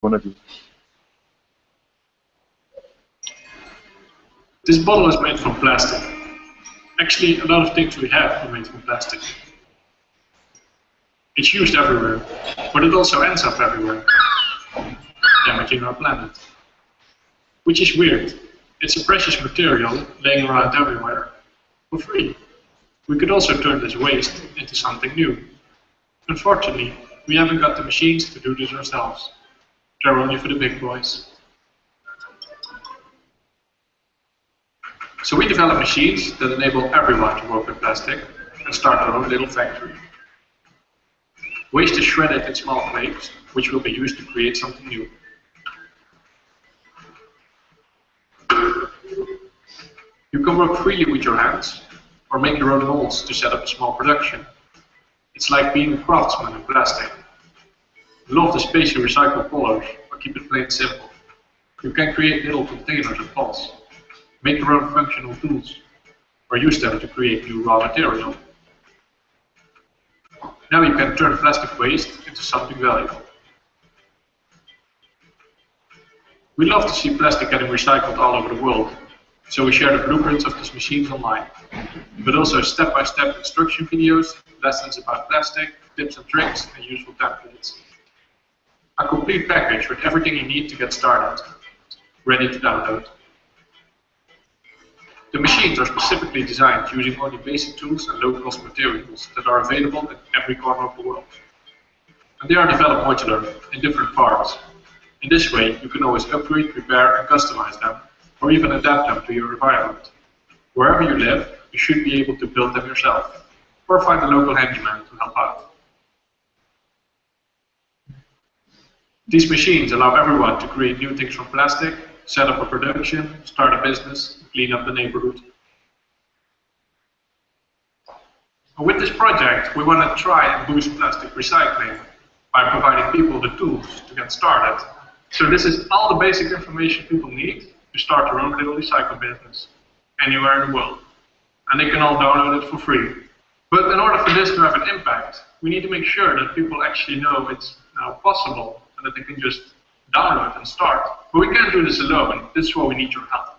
want to do? This bottle is made from plastic. Actually, a lot of things we have are made from plastic. It's used everywhere, but it also ends up everywhere, damaging our planet. Which is weird. It's a precious material laying around everywhere, for free. We could also turn this waste into something new. Unfortunately, we haven't got the machines to do this ourselves. They're only for the big boys. So we develop machines that enable everyone to work with plastic and start their own little factory. Waste is shredded in small flakes, which will be used to create something new. You can work freely with your hands, or make your own molds to set up a small production. It's like being a craftsman in plastic. Love the space you recycle colors, or keep it plain simple. You can create little containers and pots, make your own functional tools, or use them to create new raw material. Now you can turn plastic waste into something valuable. We love to see plastic getting recycled all over the world, so we share the blueprints of these machines online, but also step-by-step instruction videos, lessons about plastic, tips and tricks, and useful templates. A complete package with everything you need to get started, ready to download. The machines are specifically designed using only basic tools and low-cost materials that are available in every corner of the world. And they are developed modular in different parts. In this way, you can always upgrade, repair, and customize them, or even adapt them to your environment. Wherever you live, you should be able to build them yourself, or find a local handyman to help out. These machines allow everyone to create new things from plastic, set up a production, start a business, and clean up the neighborhood. And with this project, we want to try and boost plastic recycling by providing people the tools to get started. So this is all the basic information people need to start their own little recycle business anywhere in the world. And they can all download it for free. But in order for this to have an impact, we need to make sure that people actually know it's now possible and that they can just download and start. But we can't do this alone. This is why we need your help.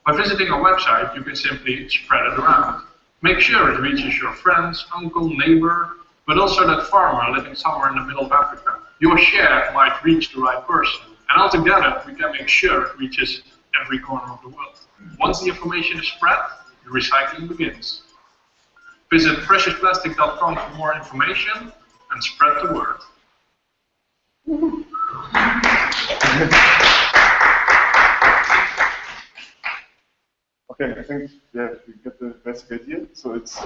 By visiting our website, you can simply spread it around. Make sure it reaches your friends, uncle, neighbor, but also that farmer living somewhere in the middle of Africa. Your share might reach the right person. And altogether, we can make sure it reaches every corner of the world. Once the information is spread, the recycling begins. Visit preciousplastic.com for more information and spread the word. Okay, I think we get the basic idea. So it's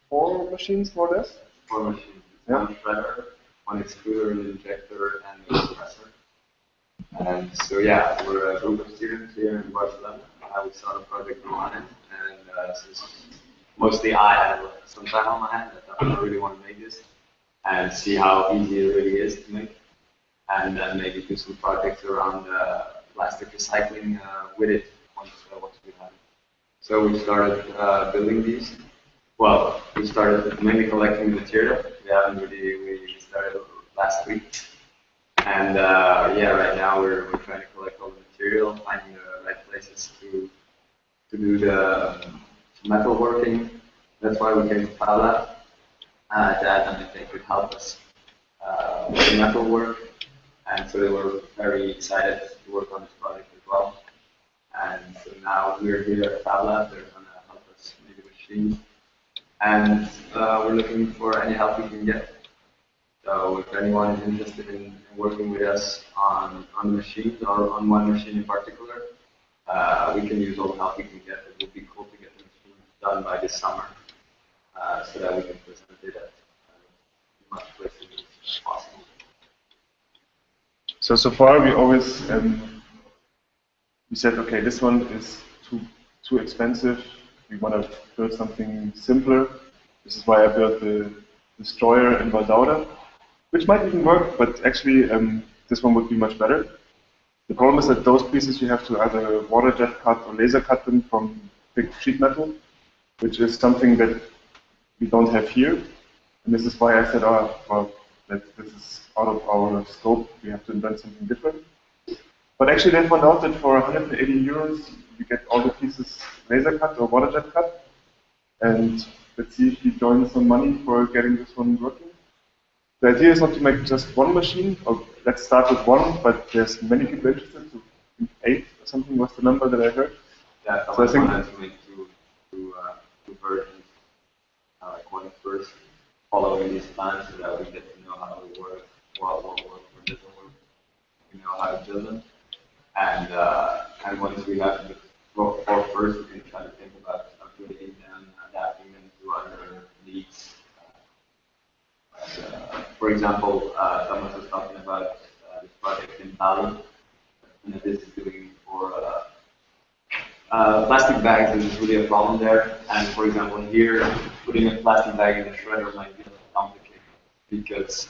4 machines, more or less? 4 machines. Yeah. One shredder, one extruder, an injector, and a compressor. And so yeah, we're a group of students here in Barcelona. We saw the project online, and since mostly I had some time on my hand, I thought I really want to make this and see how easy it really is to make, and then maybe do some projects around plastic recycling with it once we have it. So we started building these. Well, we started mainly collecting the material. We started last week. And yeah, right now we're trying to collect all the material, finding the right places to do the metal working. That's why we came to FabLab. To add them if they could help us with the metal work. And so they were very excited to work on this project as well. And so now we're here at FabLab. They're going to help us make the machine. And we're looking for any help we can get. So if anyone is interested in working with us on the machines or on one machine in particular, we can use all the help we can get. It would be cool to get the machine done by this summer so that we can present it at as much places as possible. So far we always we said, okay, this one is too expensive. We want to build something simpler. This is why I built the destroyer in Valdauda, which might even work, but actually this one would be much better. The problem is that those pieces you have to either water jet cut or laser cut them from big sheet metal, which is something that we don't have here. And this is why I said, oh, well, this is out of our scope. We have to invent something different. But actually, they found out that for 180 euros, you get all the pieces laser cut or water jet cut. And let's see if you join some money for getting this one working. The idea is not to make just one machine, or let's start with one, but there's many people interested. So 8 or something was the number that I heard. Yeah, so I think wanted to make two versions, like one first following these plans so that we get to know how they work, what works, what doesn't work, we know how to build them. And once we have the first, we can try to think about upgrading them, adapting them to other needs. For example, Thomas was talking about this project in Bali, and this is doing for plastic bags. There's really a problem there, and for example, here putting a plastic bag in a shredder might be a little complicated because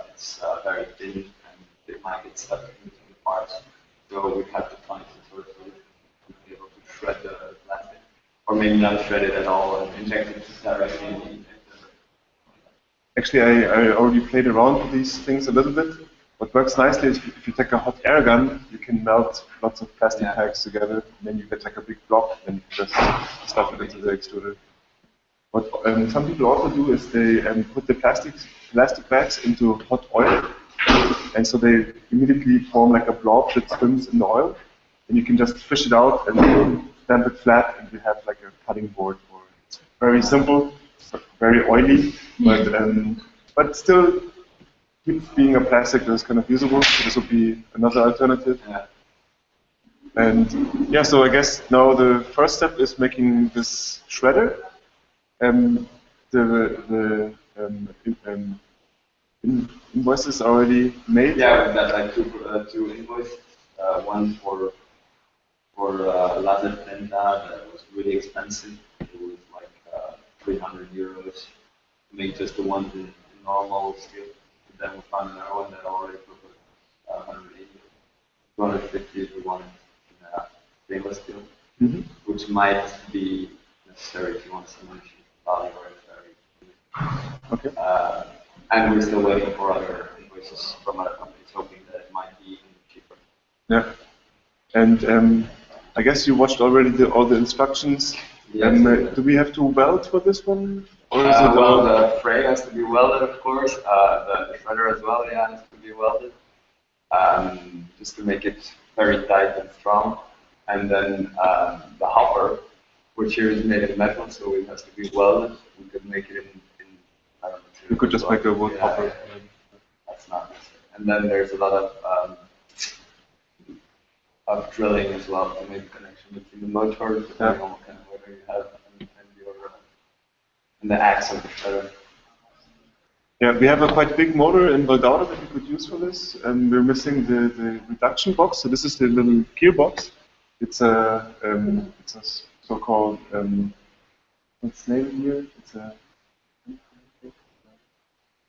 it's very thin and it might get stuck in between the parts. So we have to find some sort of solution to be able to shred the plastic, or maybe not shred it at all and inject it directly in the injector. Actually, I already played around with these things a little bit. What works nicely is if you take a hot air gun, you can melt lots of plastic bags together, and then you get like a big block, and you just stuff it into the extruder. What some people also do is they put the plastic bags into hot oil, and so they immediately form like a blob that swims in the oil, and you can just fish it out and stamp it flat, and you have like a cutting board for it. It's very simple, very oily, but still keeps being a plastic that's kind of usable. So this would be another alternative. Yeah. And yeah, so I guess now the first step is making this shredder. The invoices are already made. Yeah, we've got like two invoices. One for laser tenda that was really expensive. It was like 300 euros to make just the ones in normal steel. And then we found another one that already proposed 180, 250 if we wanted in stainless steel, which might be necessary if you want some machine value or it's very. Okay. And we're still waiting for other invoices from other companies, hoping that it might be even cheaper. Yeah. And I guess you watched already all the instructions. Yes. Do we have to weld for this one? Or is well, the frame has to be welded, of course. The shredder as well, has to be welded, just to make it very tight and strong. And then the hopper, which here is made in metal, so it has to be welded. We could make it in I don't know. You could just make a wood hopper. Yeah. That's not necessary. And then there's a lot of drilling as well to make a connection between the motor, depending on what kind of motor you have, and the axe of the shredder. Yeah, we have a quite big motor in Valdauda that we could use for this, and we're missing the reduction box. So this is the little gearbox. It's a so-called what's the name here? It's a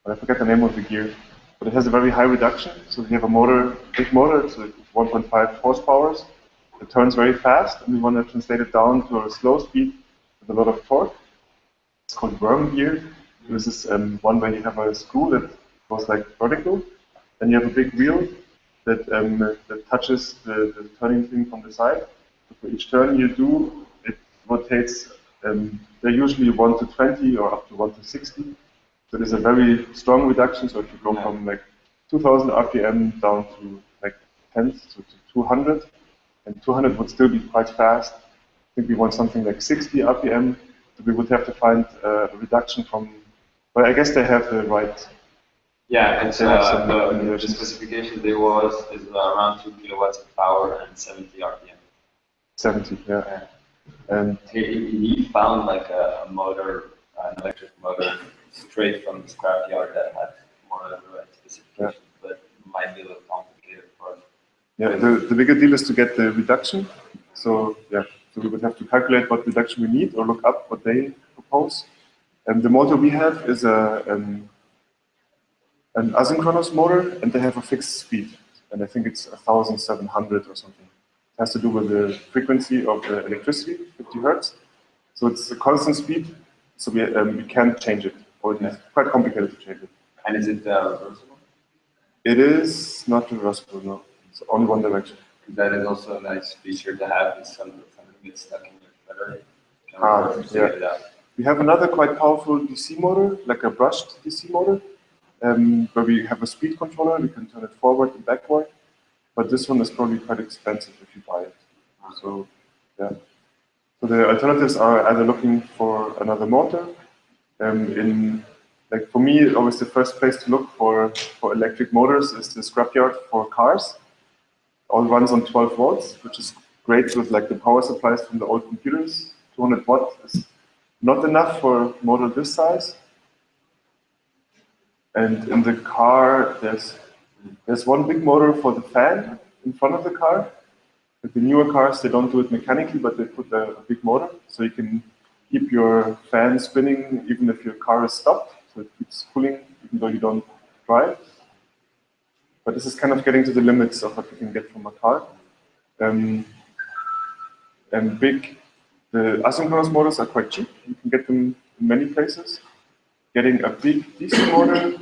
I forget the name of the gear, but it has a very high reduction. So we have a motor, big motor, it's 1.5 horsepower. It turns very fast, and we want to translate it down to a slow speed with a lot of torque. It's called worm gear. This is one where you have a screw that goes like vertical, and you have a big wheel that that touches the turning thing from the side. So for each turn you do, it rotates. They're usually 1 to 20 or up to 1 to 60. So there's a very strong reduction. So if you go from like 2,000 RPM down to like tenths to 200, and 200 would still be quite fast. I think we want something like 60 RPM. So we would have to find a reduction from. Well, I guess they have the right. Yeah, it's the specification there is around 2 kilowatts of power and 70 RPM. 70, yeah. And he found like a motor, an electric motor, straight from the scrapyard that had more or less the right specifications, but might be a little complicated for us. Yeah, the bigger deal is to get the reduction. So yeah, so we would have to calculate what reduction we need or look up what they propose. And the motor we have is an asynchronous motor, and they have a fixed speed, and I think it's 1,700 or something. It has to do with the frequency of the electricity, 50 hertz. So it's a constant speed, so we can't change it, or it's quite complicated to change it. And is it reversible? It is not reversible, no. It's only one direction. That is also a nice feature to have if something gets stuck in your shutter. Yeah. We have another quite powerful DC motor, like a brushed DC motor, where we have a speed controller. We can turn it forward and backward. But this one is probably quite expensive if you buy it. So, yeah. So the alternatives are either looking for another motor. Like for me, always the first place to look for electric motors is the scrapyard for cars. All runs on 12 volts, which is great with like the power supplies from the old computers. 200 watt is not enough for a motor this size. And in the car, there's one big motor for the fan in front of the car. With the newer cars, they don't do it mechanically, but they put a big motor, so you can keep your fan spinning even if your car is stopped. So it keeps cooling even though you don't drive. But this is kind of getting to the limits of what you can get from a car. And the asynchronous motors are quite cheap. You can get them in many places. Getting a big DC motor,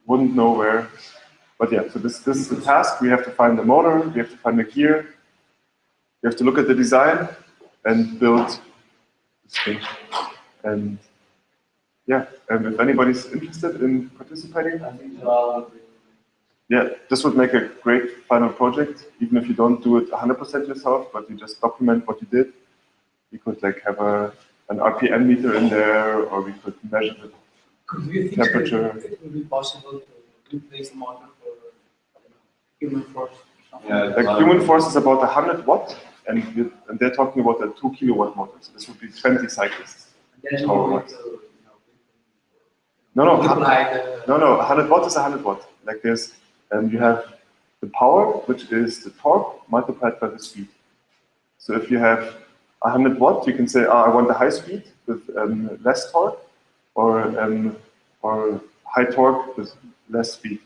wouldn't know where. But yeah, so this is the task. We have to find the motor, we have to find the gear, we have to look at the design and build this thing. And yeah, and if anybody's interested in participating, yeah, this would make a great final project, even if you don't do it 100% yourself, but you just document what you did. We could like have an RPM meter in there, or we could measure the temperature. It would be possible to replace the motor for human force? Yeah, like human force is about 100 watt, and they're talking about a 2 kilowatt motor. So this would be 20 cycles. There's no way to, No, 100 watt is 100 watt. Like there's, you have the power, which is the torque multiplied by the speed. So if you have 100 watt, you can say, I want a high speed with less torque, or high torque with less speed.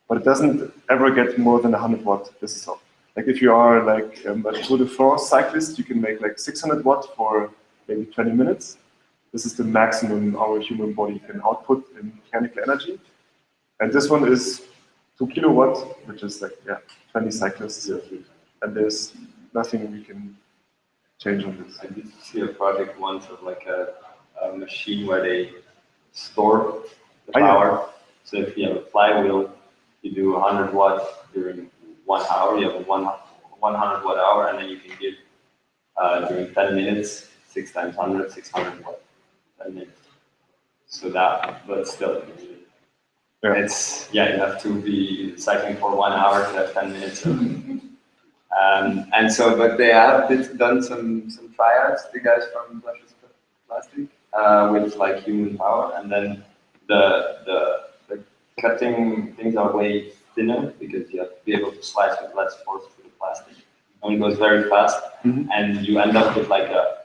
But it doesn't ever get more than 100 watt. This is all. Like if you are like a Tour de France cyclist, you can make like 600 watt for maybe 20 minutes. This is the maximum our human body can output in mechanical energy. And this one is 2 kilowatt, which is like, yeah, 20 cyclists. And there's nothing we can change on this. I did see a project once of like a machine where they store the power. So if you have a flywheel, you do 100 watts during 1 hour, you have a 100 watt hour, and then you can give during 10 minutes, 6 times 100, 600 watt, 10 minutes. So that, but still, it's, yeah, you have to be cycling for 1 hour to have 10 minutes. And so, but they have done some tryouts, the guys from Plastic, with like human power, and then the cutting things are way thinner because you have to be able to slice with less force through the plastic. It only goes very fast, and you end up with like a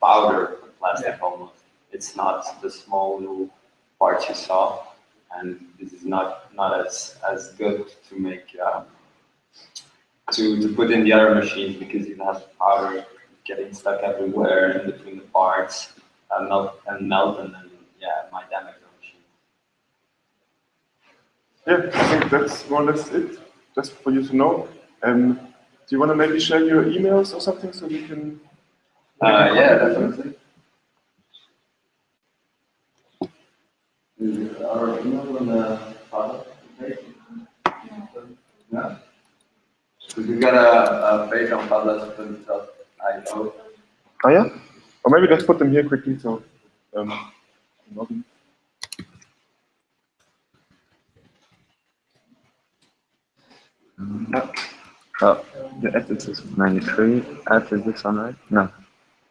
powder of plastic almost. It's not the small little parts you saw, and this is not as good to make to put in the other machines because you have powder getting stuck everywhere in between the parts, melt, and then it might damage the machine. Yeah, I think that's more or less it, just for you to know. Do you want to maybe share your emails or something so we can? Yeah, definitely. Is our email on the product page? Yeah. Because we've got a page on FabAcademy2016. Oh yeah? Or maybe let's put them here quickly so login. Oh, the edit is 93. Add is this one, right? No.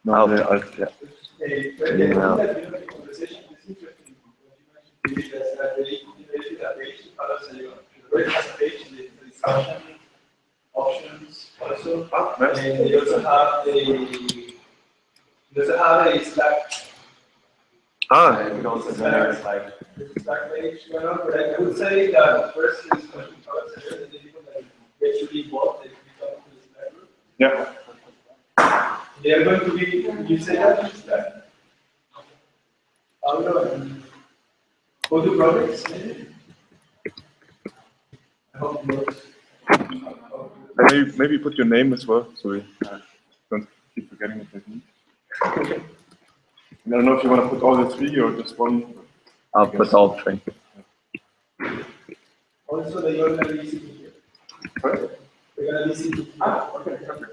No, yeah. Email. Options also. Nice. And you also have a Slack. You can also generate like Slack page going on, but I would say that first is question products and then people that get to be involved, they become to this Slack group. Yeah. They are going to be, you say that in Slack. How do I go to projects? Maybe put your name as well, so we don't keep forgetting the technique. I don't know if you want to put all the three or just one. I'll put all three. Also, the you're going to be sitting here. Sorry? We're going to be sitting here. Okay, perfect.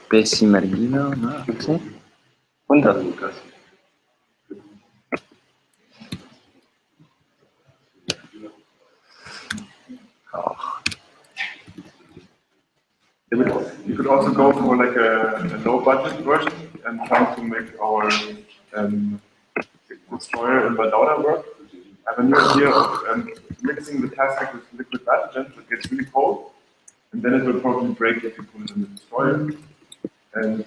Pesi Margino, ¿no? ¿Sí? Punto. Oh. You could also go for like a low budget version and try to make our destroyer in Valdaura work. I have a new idea of mixing the plastic with liquid nitrogen, so it gets really cold, and then it will probably break if you put it in the destroyer. And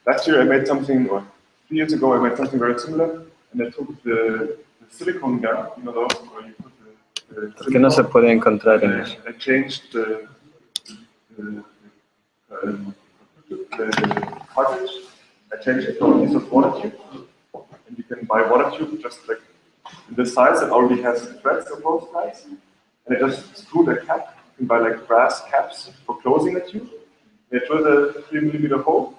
last year I made something, or 3 years ago I made something very similar, and I took the silicone gun, you know those where you put the ¿Por qué no se puede encontrar en eso? I changed the cartridge. I changed it to a piece of water tube, and you can buy water tube just like in this size. It already has threads on both sides, and I just screw the cap. You can buy like brass caps for closing the tube. I drill the 3mm hole,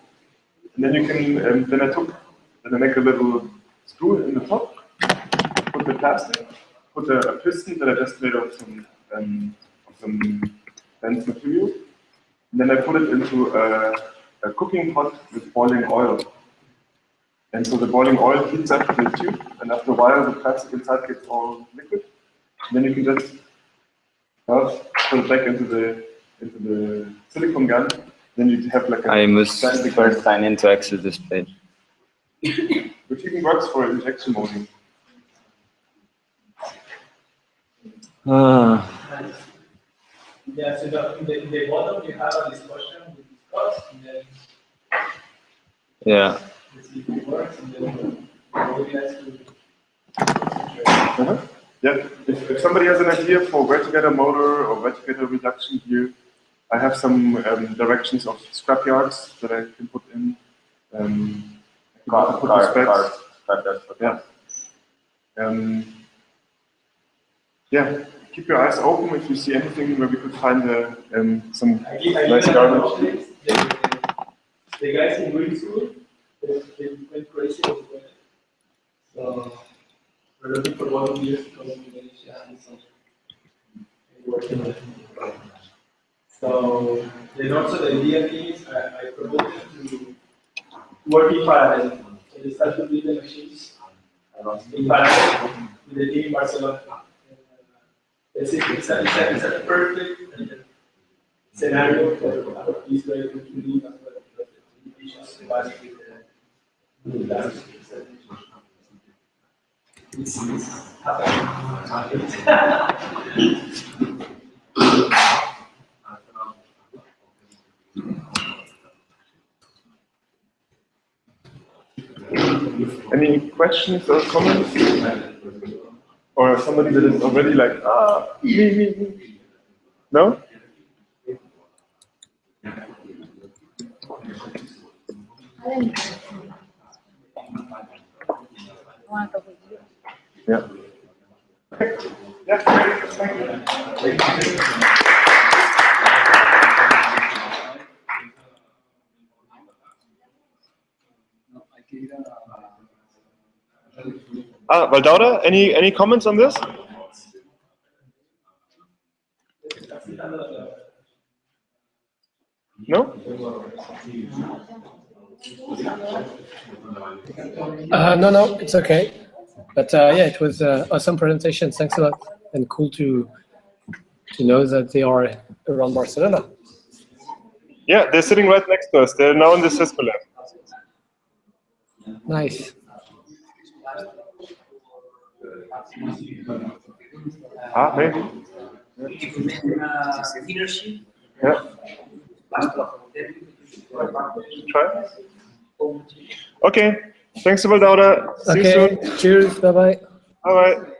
and then you can. Then I make a little screw in the top. Put the plastic. Put a piston that I just made of some dense material. And then I put it into a cooking pot with boiling oil. And so the boiling oil heats up the tube, and after a while the plastic inside gets all liquid. And then you can just put it back into the silicone gun. Then you have like a... I must first sign in to exit this page. Which even works for injection molding. Yeah, so in the bottom you have a discussion we discussed, and then yeah. let's see if it works, and then maybe let's do it. Yeah, if somebody has an idea for where to get a motor or where to get a reduction gear, I have some directions of scrapyards that I can put in. Yeah, keep your eyes open if you see anything where we could find some nice garbage. The guys in green school, they went crazy with it. So we're looking for volunteers to come to Indonesia and working on it. So then also the idea is I propose to work in parallel. So they start to build the machines in parallel with the team in Barcelona. It's a perfect scenario for Israel to live as well, because the limitations with the it's happening. Any questions or comments? Or somebody that is already like, me. No? Yeah. Yeah, great. Thank you. Valdaura, any comments on this? No? No, it's okay. But yeah, it was an awesome presentation. Thanks a lot, and cool to know that they are around Barcelona. Yeah, they're sitting right next to us. They're now in the Cisco lab. Nice. Maybe. Yeah. Try. Okay. Thanks, Valdaura. See you soon. Cheers. Bye-bye. Bye-bye.